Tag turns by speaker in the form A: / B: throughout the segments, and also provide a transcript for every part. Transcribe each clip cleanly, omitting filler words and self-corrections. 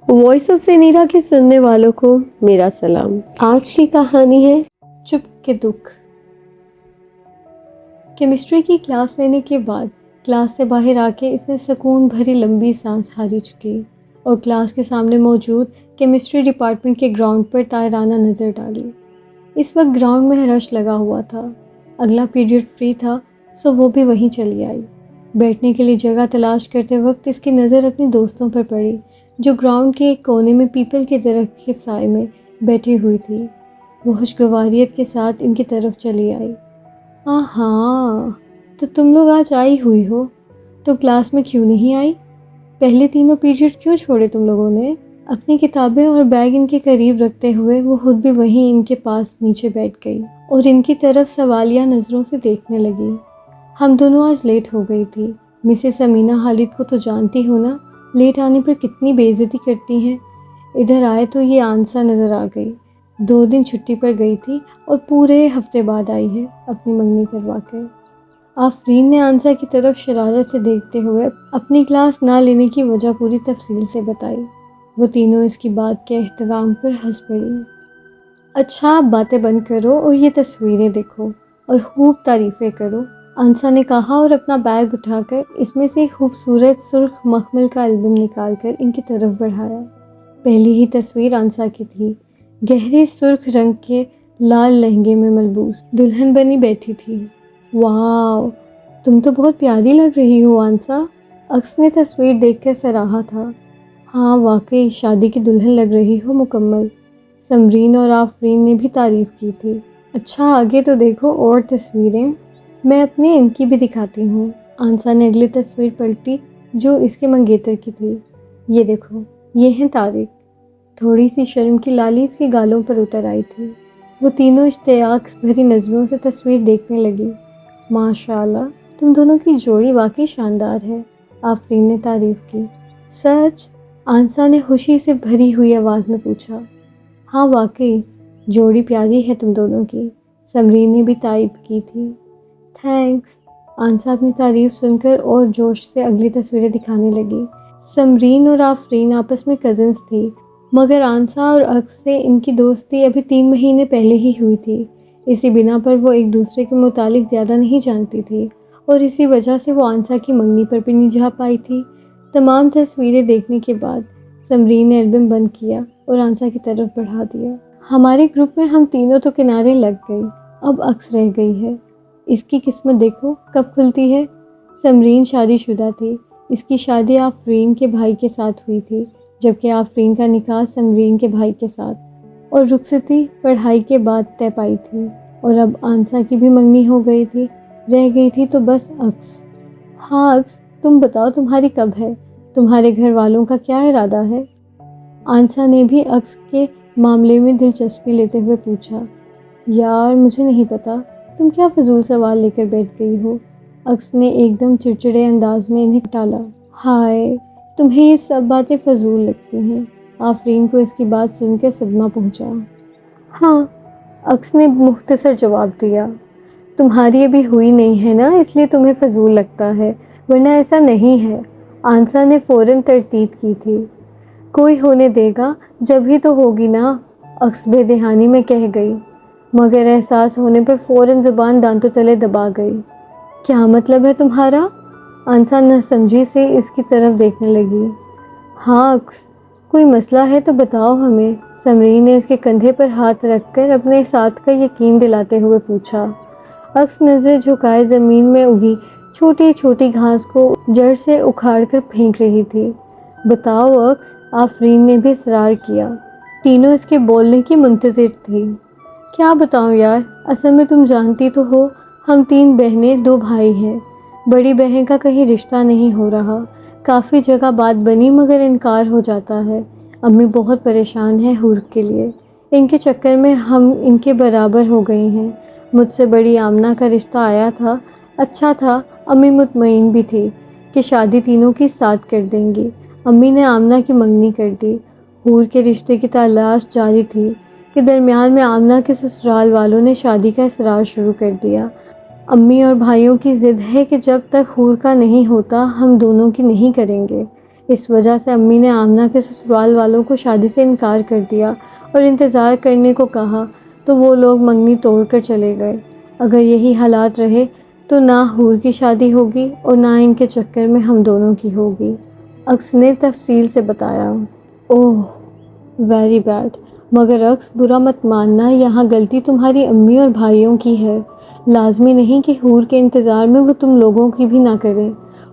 A: Voice of سنیرا کے سننے والوں کو میرا سلام۔ آج کی کہانی ہے چپ کے دکھ۔ کیمسٹری کی کلاس لینے کے بعد کلاس سے باہر آ کے اس نے سکون بھری لمبی سانس ہاری چکی اور کلاس کے سامنے موجود کیمسٹری ڈپارٹمنٹ کے گراؤنڈ پر طائرانہ نظر ڈالی۔ اس وقت گراؤنڈ میں رش لگا ہوا تھا، اگلا پیریڈ فری تھا، سو وہ بھی وہیں چلی آئی۔ بیٹھنے کے لیے جگہ تلاش کرتے وقت اس کی نظر اپنی دوستوں پر پڑی جو گراؤنڈ کے ایک کونے میں پیپل کے درخت کے سائے میں بیٹھی ہوئی تھی۔ وہ خوشگواریت کے ساتھ ان کی طرف چلی آئی۔ ہاں، تو تم لوگ آج آئی ہوئی ہو، تو کلاس میں کیوں نہیں آئی؟ پہلے تینوں پیریڈ کیوں چھوڑے تم لوگوں نے؟ اپنی کتابیں اور بیگ ان کے قریب رکھتے ہوئے وہ خود بھی وہیں ان کے پاس نیچے بیٹھ گئی اور ان کی طرف سوالیہ نظروں سے دیکھنے لگی۔ ہم دونوں آج لیٹ ہو گئی تھی۔ مسز امینہ خالد کو تو جانتی ہو نا، لیٹ آنے پر کتنی بے عزتی کرتی ہیں۔ ادھر آئے تو یہ آنسا نظر آ گئی۔ 2 دن چھٹی پر گئی تھی اور پورے ہفتے بعد آئی ہے اپنی منگنی کروا کے۔ آفرین نے آنسا کی طرف شرارت سے دیکھتے ہوئے اپنی کلاس نہ لینے کی وجہ پوری تفصیل سے بتائی۔ وہ تینوں اس کی بات کے احترام پر ہنس پڑی۔ اچھا، آپ باتیں بند کرو اور یہ تصویریں دیکھو اور خوب تعریفیں کرو، آنسا نے کہا اور اپنا بیگ اٹھا کر اس میں سے ایک خوبصورت سرخ مخمل کا البم نکال کر ان کی طرف بڑھایا۔ پہلی ہی تصویر آنسا کی تھی، گہرے سرخ رنگ کے لال لہنگے میں ملبوس دلہن بنی بیٹھی تھی۔ واو، تم تو بہت پیاری لگ رہی ہو آنسا، اکس نے تصویر دیکھ کر سراہا تھا۔ ہاں واقعی شادی کی دلہن لگ رہی ہو مکمل، سمرین اور آفرین نے بھی تعریف کی تھی۔ اچھا آگے تو دیکھو اور تصویریں، میں اپنے ان کی بھی دکھاتی ہوں۔ آنسا نے اگلی تصویر پلٹی جو اس کے منگیتر کی تھی۔ یہ دیکھو، یہ ہیں طارق۔ تھوڑی سی شرم کی لالی اس کے گالوں پر اتر آئی تھی۔ وہ تینوں اشتیاق بھری نظروں سے تصویر دیکھنے لگی۔ ماشاءاللہ، تم دونوں کی جوڑی واقعی شاندار ہے، آفرین نے تعریف کی۔ سچ؟ آنسا نے خوشی سے بھری ہوئی آواز میں پوچھا۔ ہاں واقعی، جوڑی پیاری ہے تم دونوں کی، سمرین نے بھی تائید کی تھی۔ تھینکس، آنسا اپنی تعریف سن کر اور جوش سے اگلی تصویریں دکھانے لگی۔ سمرین اور آفرین آپس میں کزنز تھی، مگر آنسا اور اکس سے ان کی دوستی ابھی 3 مہینے پہلے ہی ہوئی تھی۔ اسی بنا پر وہ ایک دوسرے کے متعلق زیادہ نہیں جانتی تھی اور اسی وجہ سے وہ آنسا کی منگنی پر بھی نہیں جا پائی تھی۔ تمام تصویریں دیکھنے کے بعد سمرین نے البم بند کیا اور آنسا کی طرف بڑھا دیا۔ ہمارے گروپ میں ہم تینوں تو کنارے لگ گئی، اب اکس رہ گئی ہے۔ اس کی قسمت دیکھو کب کھلتی ہے۔ سمرین شادی شدہ تھی، اس کی شادی آفرین کے بھائی کے ساتھ ہوئی تھی، جبکہ آفرین کا نکاح سمرین کے بھائی کے ساتھ اور رخصتی پڑھائی کے بعد طے پائی تھی، اور اب آنسا کی بھی منگنی ہو گئی تھی، رہ گئی تھی تو بس اکس۔ ہاں اکس، تم بتاؤ تمہاری کب ہے؟ تمہارے گھر والوں کا کیا ارادہ ہے؟ آنسا نے بھی اکس کے معاملے میں دلچسپی لیتے ہوئے پوچھا۔ یار مجھے نہیں پتا، تم کیا فضول سوال لے کر بیٹھ گئی ہو؟ اکس نے ایک دم چڑچڑے انداز میں انہیں ٹالا۔ ہائے، تمہیں یہ سب باتیں فضول لگتی ہیں۔ آفرین کو اس کی بات سن کے صدمہ پہنچا۔ ہاں، اکس نے مختصر جواب دیا۔ تمہاری ابھی ہوئی نہیں ہے نا، اس لیے تمہیں فضول لگتا ہے، ورنہ ایسا نہیں ہے، آنسا نے فوراً تردید کی تھی۔ کوئی ہونے دے گا جب ہی تو ہوگی نا، اکس بے دہانی میں کہہ گئی، مگر احساس ہونے پر فوراً زبان دانتوں تلے دبا گئی۔ کیا مطلب ہے تمہارا؟ آنسا ناسمجھی سے اس کی طرف دیکھنے لگی۔ ہاں اکس، کوئی مسئلہ ہے تو بتاؤ ہمیں، سمرین نے اس کے کندھے پر ہاتھ رکھ کر اپنے ساتھ کا یقین دلاتے ہوئے پوچھا۔ اکس نظریں جھکائے زمین میں اگی چھوٹی چھوٹی گھاس کو جڑ سے اکھاڑ کر پھینک رہی تھی۔ بتاؤ اکس، آفرین نے بھی اصرار کیا۔ تینوں اس کے بولنے کی منتظر تھی۔ کیا بتاؤں یار، اصل میں تم جانتی تو ہو، ہم 3 بہنیں 2 بھائی ہیں۔ بڑی بہن کا کہیں رشتہ نہیں ہو رہا، کافی جگہ بات بنی مگر انکار ہو جاتا ہے۔ امی بہت پریشان ہے حور کے لیے، ان کے چکر میں ہم ان کے برابر ہو گئی ہیں۔ مجھ سے بڑی آمنہ کا رشتہ آیا تھا، اچھا تھا، امی مطمئن بھی تھی کہ شادی تینوں کی ساتھ کر دیں گی۔ امی نے آمنہ کی منگنی کر دی۔ حور کے رشتے کی تلاش جاری تھی کہ درمیان میں آمنہ کے سسرال والوں نے شادی کا اصرار شروع کر دیا۔ امی اور بھائیوں کی ضد ہے کہ جب تک حور کا نہیں ہوتا ہم دونوں کی نہیں کریں گے۔ اس وجہ سے امی نے آمنہ کے سسرال والوں کو شادی سے انکار کر دیا اور انتظار کرنے کو کہا، تو وہ لوگ منگنی توڑ کر چلے گئے۔ اگر یہی حالات رہے تو نہ حور کی شادی ہوگی اور نہ ان کے چکر میں ہم دونوں کی ہوگی۔ اکس نے تفصیل سے بتایا۔ اوہ ویری بیڈ، مگر اکس برا مت ماننا، یہاں غلطی تمہاری امی اور بھائیوں کی ہے۔ لازمی نہیں کہ حور کے انتظار میں وہ تم لوگوں کی بھی نہ کریں۔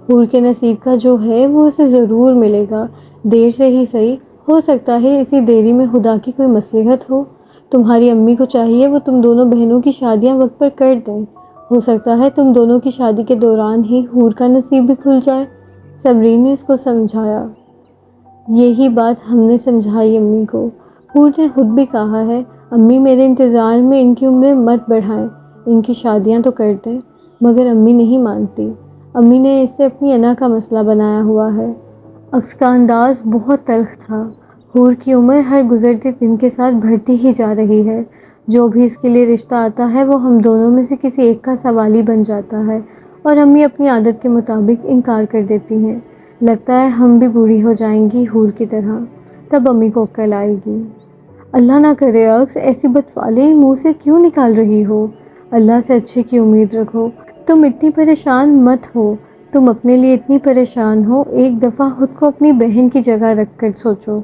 A: حور کے نصیب کا جو ہے وہ اسے ضرور ملے گا، دیر سے ہی صحیح۔ ہو سکتا ہے اسی دیری میں خدا کی کوئی مصلحت ہو۔ تمہاری امی کو چاہیے وہ تم دونوں بہنوں کی شادیاں وقت پر کر دیں۔ ہو سکتا ہے تم دونوں کی شادی کے دوران ہی حور کا نصیب بھی کھل جائے۔ سمرین نے اس کو سمجھایا۔ یہی بات ہم نے سمجھائی امی کو۔ حور نے خود بھی کہا ہے، امی میرے انتظار میں ان کی عمریں مت بڑھائیں، ان کی شادیاں تو کر دیں۔ مگر امی نہیں مانتی۔ امی نے اسے اپنی انا کا مسئلہ بنایا ہوا ہے۔ اکس کا انداز بہت تلخ تھا۔ حور کی عمر ہر گزرتے دن کے ساتھ بڑھتی ہی جا رہی ہے۔ جو بھی اس کے لیے رشتہ آتا ہے وہ ہم دونوں میں سے کسی ایک کا سوالی بن جاتا ہے، اور امی اپنی عادت کے مطابق انکار کر دیتی ہیں۔ لگتا ہے ہم بھی بوڑھی ہو جائیں گی حور کی طرح، تب امی کو عقل آئے گی۔ اللہ نہ کرے اکس، ایسی بدفعلی منہ سے کیوں نکال رہی ہو؟ اللہ سے اچھے کی امید رکھو۔ تم اتنی پریشان مت ہو، تم اپنے لیے اتنی پریشان ہو، ایک دفعہ خود کو اپنی بہن کی جگہ رکھ کر سوچو۔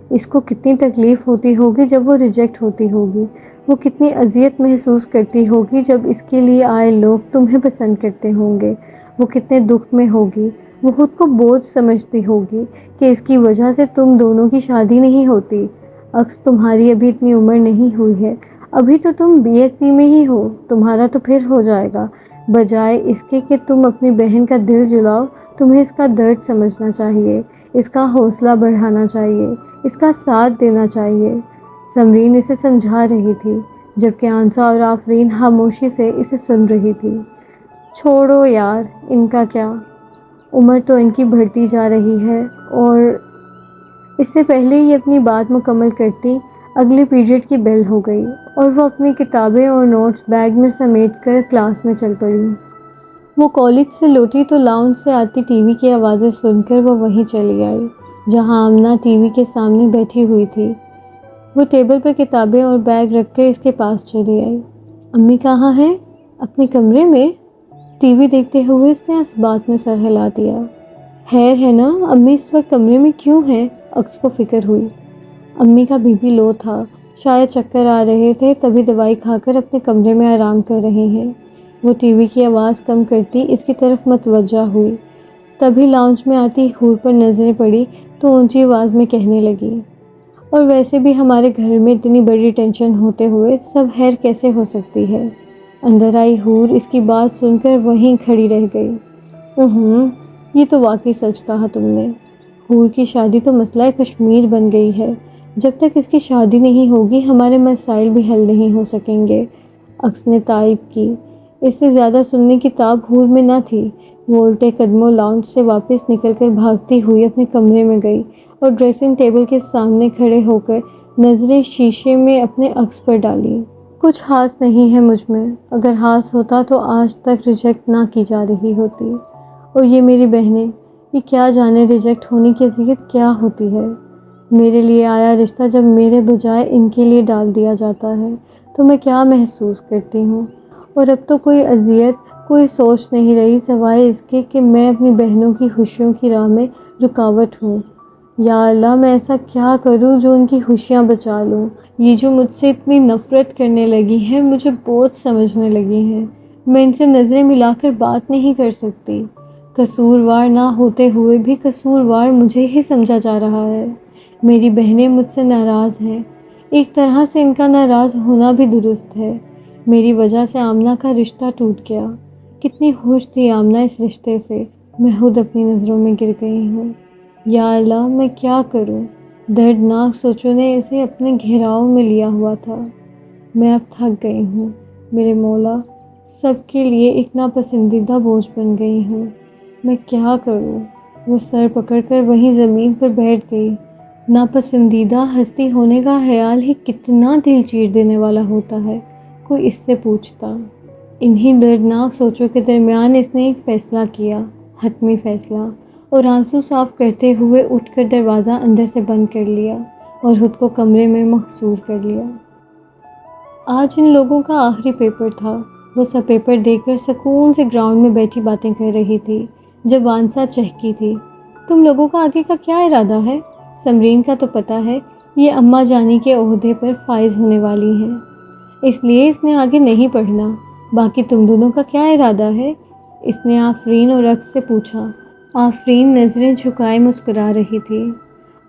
A: اس کو کتنی تکلیف ہوتی ہوگی جب وہ ریجیکٹ ہوتی ہوگی، وہ کتنی اذیت محسوس کرتی ہوگی جب اس کے لیے آئے لوگ تمہیں پسند کرتے ہوں گے، وہ کتنے دکھ میں ہوگی، وہ خود کو بوجھ سمجھتی ہوگی کہ اس کی وجہ سے تم دونوں کی شادی نہیں ہوتی۔ اکس تمہاری ابھی اتنی عمر نہیں ہوئی ہے، ابھی تو تم BSc میں ہی ہو، تمہارا تو پھر ہو جائے گا۔ بجائے اس کے کہ تم اپنی بہن کا دل جلاؤ، تمہیں اس کا درد سمجھنا چاہیے، اس کا حوصلہ بڑھانا چاہیے، اس کا ساتھ دینا چاہیے۔ سمرین اسے سمجھا رہی تھی، جبکہ آنسا اور آفرین خاموشی سے اسے سن رہی تھی۔ چھوڑو یار، ان کا کیا، عمر تو ان کی بڑھتی جا رہی ہے۔ اور اس سے پہلے ہی اپنی بات مکمل کرتی اگلے پیریڈ کی بیل ہو گئی، اور وہ اپنی کتابیں اور نوٹس بیگ میں سمیٹ کر کلاس میں چل پڑی۔ وہ کالج سے لوٹی تو لاؤنج سے آتی ٹی وی کی آوازیں سن کر وہ وہیں چلی آئی جہاں آمنہ ٹی وی کے سامنے بیٹھی ہوئی تھی۔ وہ ٹیبل پر کتابیں اور بیگ رکھ کر اس کے پاس چلی آئی۔ امی کہاں ہیں؟ اپنے کمرے میں؟ ٹی وی دیکھتے ہوئے اس نے اس بات میں سر ہلا دیا۔ خیر ہے نا، امی اس وقت کمرے میں کیوں ہیں؟ اکس کو فکر ہوئی۔ امی کا بی پی لو تھا، شاید چکر آ رہے تھے، تبھی دوائی کھا کر اپنے کمرے میں آرام کر رہے ہیں۔ وہ ٹی وی کی آواز کم کرتی اس کی طرف متوجہ ہوئی، تبھی لاؤنج میں آتی حور پر نظریں پڑی تو اونچی آواز میں کہنے لگی، اور ویسے بھی ہمارے گھر میں اتنی بڑی ٹینشن ہوتے ہوئے سب خیر کیسے ہو سکتی ہے؟ اندر آئی حور اس کی بات سن کر وہیں کھڑی رہ گئی۔ یہ تو واقعی سچ کہا تم نے۔ حور کی شادی تو مسئلہ کشمیر بن گئی ہے، جب تک اس کی شادی نہیں ہوگی ہمارے مسائل بھی حل نہیں ہو سکیں گے۔ اکس نے تائید کی۔ اس سے زیادہ سننے کی تاب حور میں نہ تھی۔ وہ الٹے قدموں لاؤنج سے واپس نکل کر بھاگتی ہوئی اپنے کمرے میں گئی اور ڈریسنگ ٹیبل کے سامنے کھڑے ہو کر نظریں شیشے میں اپنے عکس پر ڈالی۔ کچھ خاص نہیں ہے مجھ میں، اگر خاص ہوتا تو آج تک ریجیکٹ نہ کی جا رہی ہوتی۔ اور یہ میری بہنیں، یہ کیا جانے ریجیکٹ ہونے کی اذیت کیا ہوتی ہے۔ میرے لیے آیا رشتہ جب میرے بجائے ان کے لیے ڈال دیا جاتا ہے تو میں کیا محسوس کرتی ہوں۔ اور اب تو کوئی اذیت، کوئی سوچ نہیں رہی سوائے اس کے کہ میں اپنی بہنوں کی خوشیوں کی راہ میں رکاوٹ ہوں۔ یا اللہ، میں ایسا کیا کروں جو ان کی خوشیاں بچا لوں۔ یہ جو مجھ سے اتنی نفرت کرنے لگی ہیں، مجھے بہت سمجھنے لگی ہیں، میں ان سے نظریں ملا کر بات نہیں کر سکتی۔ قصوروار نہ ہوتے ہوئے بھی قصوروار مجھے ہی سمجھا جا رہا ہے۔ میری بہنیں مجھ سے ناراض ہیں، ایک طرح سے ان کا ناراض ہونا بھی درست ہے۔ میری وجہ سے آمنہ کا رشتہ ٹوٹ گیا۔ کتنی خوش تھی آمنہ اس رشتے سے، میں خود اپنی نظروں میں گر گئی ہوں۔ یا اللہ، میں کیا کروں؟ دردناک سوچوں نے اسے اپنے گھیراؤ میں لیا ہوا تھا۔ میں اب تھک گئی ہوں، میرے مولا، سب کے لیے ایک ناپسندیدہ بوجھ بن گئی ہوں۔ میں کیا کروں؟ وہ سر پکڑ کر وہیں زمین پر بیٹھ گئی۔ ناپسندیدہ ہستی ہونے کا خیال ہی کتنا دل چیر دینے والا ہوتا ہے، کوئی اس سے پوچھتا۔ انہی دردناک سوچوں کے درمیان اس نے ایک فیصلہ کیا، حتمی فیصلہ۔ اور آنسو صاف کرتے ہوئے اٹھ کر دروازہ اندر سے بند کر لیا اور خود کو کمرے میں محصور کر لیا۔ آج ان لوگوں کا آخری پیپر تھا۔ وہ سب پیپر دیکھ کر سکون سے گراؤنڈ میں بیٹھی باتیں کر رہی تھی جب آنسا چہکی تھی، تم لوگوں کا آگے کا کیا ارادہ ہے؟ سمرین کا تو پتہ ہے یہ اماں جانی کے عہدے پر فائز ہونے والی ہیں، اس لیے اس نے آگے نہیں پڑھنا، باقی تم دونوں کا کیا ارادہ ہے؟ اس نے آفرین اور عکس سے پوچھا۔ آفرین نظریں جھکائے مسکرا رہی تھی۔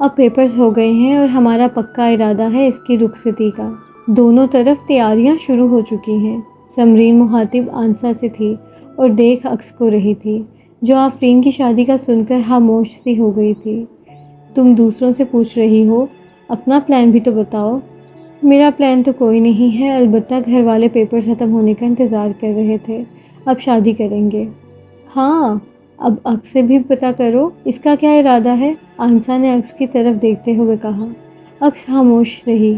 A: اب پیپرز ہو گئے ہیں اور ہمارا پکا ارادہ ہے اس کی رخصتی کا۔ دونوں طرف تیاریاں شروع ہو چکی ہیں۔ سمرین مخاطب آنسا سے تھی اور دیکھ عکس کو رہی تھی جو آفرین کی شادی کا سن کر خاموش سی ہو گئی تھی۔ تم دوسروں سے پوچھ رہی ہو، اپنا پلان بھی تو بتاؤ۔ میرا پلان تو کوئی نہیں ہے، البتہ گھر والے پیپرز ختم ہونے کا انتظار کر رہے تھے، اب شادی کریں گے۔ ہاں، اب عکس سے بھی پتہ کرو اس کا کیا ارادہ ہے، آنسا نے عکس کی طرف دیکھتے ہوئے کہا۔ عکس خاموش رہی،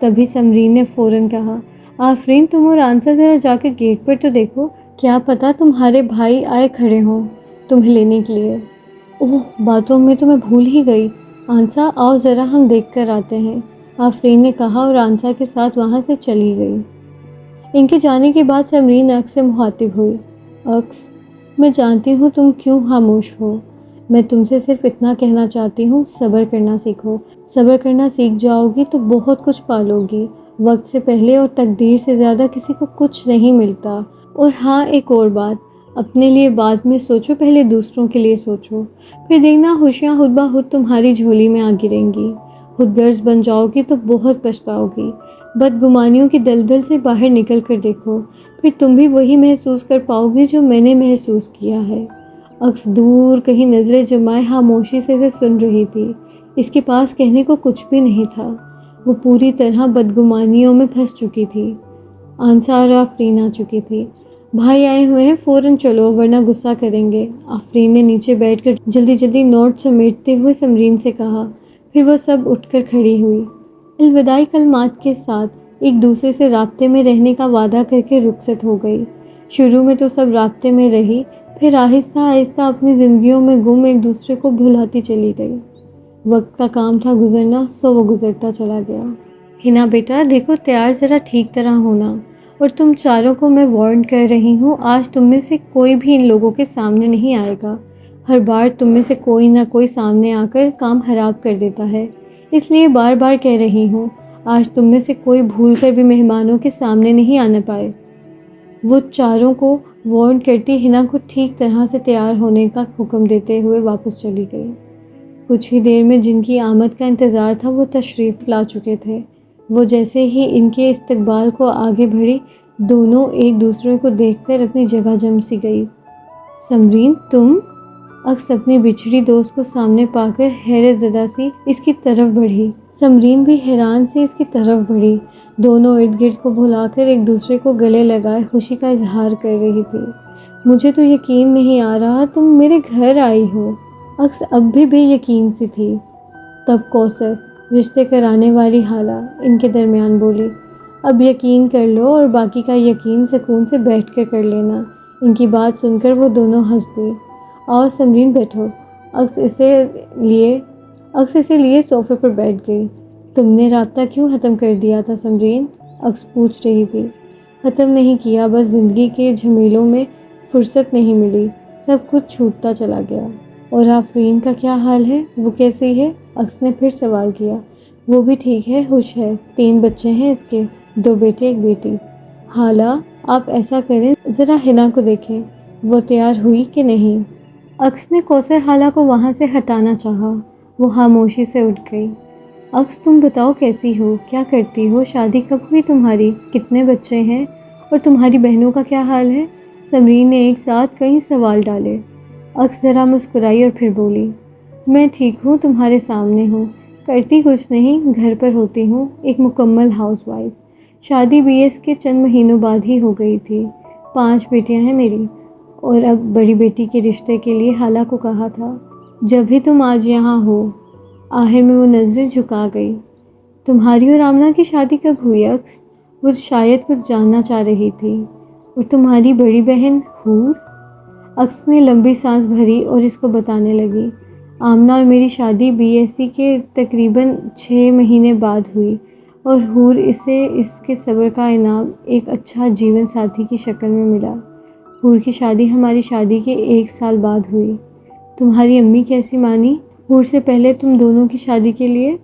A: تبھی سمرین نے فوراً کہا، آفرین تم اور آنسا ذرا جا کے گیٹ پر تو دیکھو، کیا پتہ تمہارے بھائی آئے کھڑے ہوں تمہیں لینے کے لیے۔ اوہ، باتوں میں تو میں بھول ہی گئی، آنسا آؤ ذرا ہم دیکھ کر آتے ہیں، آفرین نے کہا اور آنسا کے ساتھ وہاں سے چلی گئی۔ ان کے جانے کے بعد سمرین عکس سے مخاطب ہوئی۔ عکس، میں جانتی ہوں تم کیوں خاموش ہو، میں تم سے صرف اتنا کہنا چاہتی ہوں، صبر کرنا سیکھو، صبر کرنا سیکھ جاؤ گی تو بہت کچھ پالو گی، وقت سے پہلے اور تقدیر سے زیادہ کسی کو کچھ نہیں ملتا۔ اور ہاں ایک اور بات، اپنے لیے بعد میں سوچو، پہلے دوسروں کے لیے سوچو، پھر دیکھنا خوشیاں خود بخود تمہاری جھولی میں آ گریں گی، خود غرض بن جاؤ گی تو بہت پچھتاؤ گی، بدگمانیوں کی دلدل سے باہر نکل کر دیکھو، پھر تم بھی وہی محسوس کر پاؤ گی جو میں نے محسوس کیا ہے۔ عکس دور کہیں نظریں جمائے خاموشی سے سن رہی تھی، اس کے پاس کہنے کو کچھ بھی نہیں تھا، وہ پوری طرح بدگمانیوں میں پھنس چکی تھی۔ آنسا اور آفرین آ چکی تھی۔ بھائی آئے ہوئے ہیں، فوراً چلو ورنہ غصہ کریں گے، آفرین نے نیچے بیٹھ کر جلدی جلدی نوٹ سمیٹتے ہوئے سمرین سے کہا، پھر وہ سب اٹھ کر کھڑی ہوئی۔ الوداعی کلمات کے ساتھ ایک دوسرے سے رابطے میں رہنے کا وعدہ کر کے رخصت ہو گئی۔ شروع میں تو سب رابطے میں رہی، پھر آہستہ آہستہ اپنی زندگیوں میں گم ایک دوسرے کو بھلاتی چلی گئی۔ وقت کا کام تھا گزرنا، سو وہ گزرتا چلا گیا۔ ہنا بیٹا دیکھو، تیار ذرا ٹھیک طرح ہونا، اور تم چاروں کو میں وارن کر رہی ہوں، آج تم میں سے کوئی بھی ان لوگوں کے سامنے نہیں آئے گا، ہر بار تم میں سے کوئی نہ کوئی سامنے آ کر کام خراب کر دیتا ہے، اس لیے بار بار کہہ رہی ہوں، آج تم میں سے کوئی بھول کر بھی مہمانوں کے سامنے نہیں آنا پائے۔ وہ چاروں کو وارن کرتی ہنا کو ٹھیک طرح سے تیار ہونے کا حکم دیتے ہوئے واپس چلی گئی۔ کچھ ہی دیر میں جن کی آمد کا انتظار تھا وہ تشریف لا چکے تھے۔ وہ جیسے ہی ان کے استقبال کو آگے بڑھی، دونوں ایک دوسرے کو دیکھ کر اپنی جگہ جم سی گئی۔ سمرین تم؟ عکس اپنی بچھڑی دوست کو سامنے پا کر حیرت زدہ سی اس کی طرف بڑھی۔ سمرین بھی حیران سی اس کی طرف بڑھی۔ دونوں ارد گرد کو بھلا کر ایک دوسرے کو گلے لگائے خوشی کا اظہار کر رہی تھی۔ مجھے تو یقین نہیں آ رہا تم میرے گھر آئی ہو۔ عکس اب بھی بے یقین سی تھی۔ تب کوثر، رشتے کرانے والی خالہ، ان کے درمیان بولی، اب یقین کر لو اور باقی کا یقین سکون سے بیٹھ کر لینا۔ ان کی بات سن کر وہ دونوں ہنس دی۔ آؤ سمرین بیٹھو۔ عکس اسے لیے صوفے پر بیٹھ گئی۔ تم نے رابطہ کیوں ختم کر دیا تھا سمرین؟ عکس پوچھ رہی تھی۔ ختم نہیں کیا، بس زندگی کے جھمیلوں میں فرصت نہیں ملی، سب کچھ چھوٹتا چلا گیا۔ اور آفرین کا کیا حال ہے، وہ کیسی ہے؟ عکس نے پھر سوال کیا۔ وہ بھی ٹھیک ہے، خوش ہے، 3 بچے ہیں اس کے، 2 بیٹے 1 بیٹی۔ خالہ آپ ایسا کریں ذرا ہنا کو دیکھیں، وہ تیار ہوئی کہ نہیں؟ عکس نے کوثر خالہ کو وہاں سے ہٹانا چاہا، وہ خاموشی سے اٹھ گئی۔ عکس تم بتاؤ کیسی ہو، کیا کرتی ہو، شادی کب ہوئی تمہاری، کتنے بچے ہیں، اور تمہاری بہنوں کا کیا حال ہے؟ سمرین نے ایک ساتھ کئی سوال ڈالے۔ عکس ذرا مسکرائی اور پھر بولی، میں ٹھیک ہوں، تمہارے سامنے ہوں، کرتی کچھ نہیں، گھر پر ہوتی ہوں، ایک مکمل ہاؤس وائف۔ شادی BS کے چند مہینوں بعد ہی ہو گئی تھی، 5 بیٹیاں ہیں میری، اور اب بڑی بیٹی کے رشتے کے لیے خالہ کو کہا تھا۔ جب بھی تم آج یہاں ہو، آخر میں وہ نظریں جھکا گئی۔ تمہاری اور آمنہ کی شادی کب ہوئی عکس؟ وہ شاید کچھ جاننا چاہ رہی تھی۔ اور تمہاری بڑی بہن حور؟ اکس نے لمبی سانس بھری اور اس کو بتانے لگی، آمنہ اور میری شادی BSc کے تقریباً 6 مہینے بعد ہوئی اور حور اسے اس کے صبر کا انعام ایک اچھا جیون ساتھی کی شکل میں ملا۔ حور کی شادی ہماری شادی کے 1 سال بعد ہوئی۔ تمہاری امی کیسی مانی حور سے پہلے تم دونوں کی شادی کے لیے؟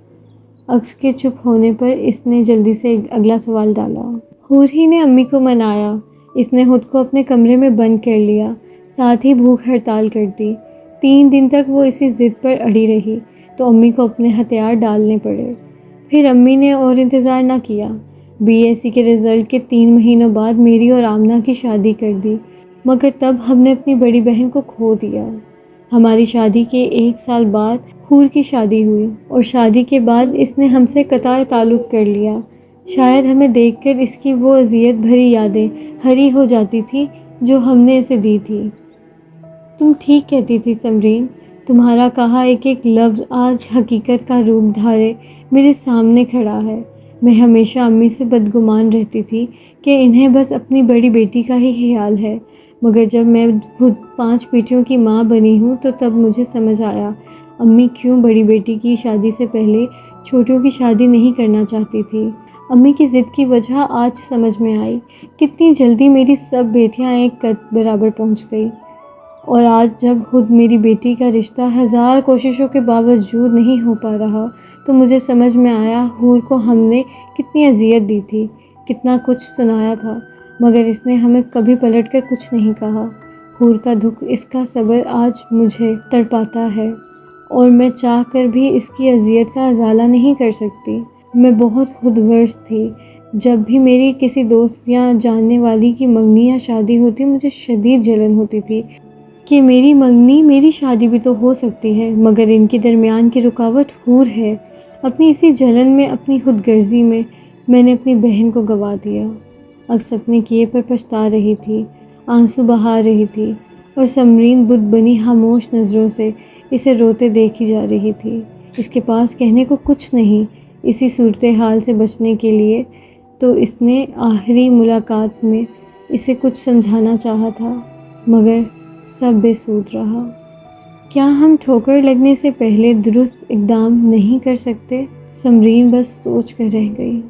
A: اکس کے چپ ہونے پر اس نے جلدی سے اگلا سوال ڈالا۔ حور ہی نے امی کو منایا۔ اس نے خود کو اپنے کمرے میں بند کر لیا، ساتھ ہی بھوک ہڑتال کر دی۔ 3 دن تک وہ اسی ضد پر اڑی رہی تو امی کو اپنے ہتھیار ڈالنے پڑے۔ پھر امی نے اور انتظار نہ کیا، BSc کے رزلٹ کے 3 مہینوں بعد میری اور آمنہ کی شادی کر دی، مگر تب ہم نے اپنی بڑی بہن کو کھو دیا۔ ہماری شادی کے 1 سال بعد حور کی شادی ہوئی اور شادی کے بعد اس نے ہم سے قطع تعلق کر لیا۔ شاید ہمیں دیکھ کر اس کی وہ اذیت بھری یادیں ہری ہو جاتی تھی جو ہم نے اسے دی تھی۔ تم ٹھیک کہتی تھی سمرین، تمہارا کہا ایک ایک لفظ آج حقیقت کا روپ دھارے میرے سامنے کھڑا ہے۔ میں ہمیشہ امی سے بدگمان رہتی تھی کہ انہیں بس اپنی بڑی بیٹی کا ہی خیال ہے، مگر جب میں خود 5 بیٹیوں کی ماں بنی ہوں تو تب مجھے سمجھ آیا امی کیوں بڑی بیٹی کی شادی سے پہلے چھوٹوں کی شادی نہیں کرنا چاہتی تھی۔ امی کی ضد کی وجہ آج سمجھ میں آئی، کتنی جلدی میری سب بیٹیاں ایک قد برابر پہنچ گئی، اور آج جب خود میری بیٹی کا رشتہ 1000 کوششوں کے باوجود نہیں ہو پا رہا تو مجھے سمجھ میں آیا حور کو ہم نے کتنی اذیت دی تھی، کتنا کچھ سنایا تھا، مگر اس نے ہمیں کبھی پلٹ کر کچھ نہیں کہا۔ حور کا دکھ، اس کا صبر آج مجھے تڑپاتا ہے اور میں چاہ کر بھی اس کی اذیت کا ازالہ نہیں کر سکتی۔ میں بہت خود غرض تھی۔ جب بھی میری کسی دوست یا جاننے والی کی منگنی یا شادی ہوتی مجھے شدید جلن ہوتی تھی کہ میری منگنی، میری شادی بھی تو ہو سکتی ہے، مگر ان کے درمیان کی رکاوٹ حور ہے۔ اپنی اسی جلن میں، اپنی خود غرضی میں نے اپنی بہن کو گنوا دیا۔ اکس اپنے کیے پر پچھتا رہی تھی، آنسو بہا رہی تھی، اور سمرین بت بنی خاموش نظروں سے اسے روتے دیکھی جا رہی تھی۔ اس کے پاس کہنے کو کچھ نہیں۔ اسی صورتحال سے بچنے کے لیے تو اس نے آخری ملاقات میں اسے کچھ سمجھانا چاہا تھا، مگر سب بے سود رہا۔ کیا ہم ٹھوکر لگنے سے پہلے درست اقدام نہیں کر سکتے؟ سمرین بس سوچ کر رہ گئی۔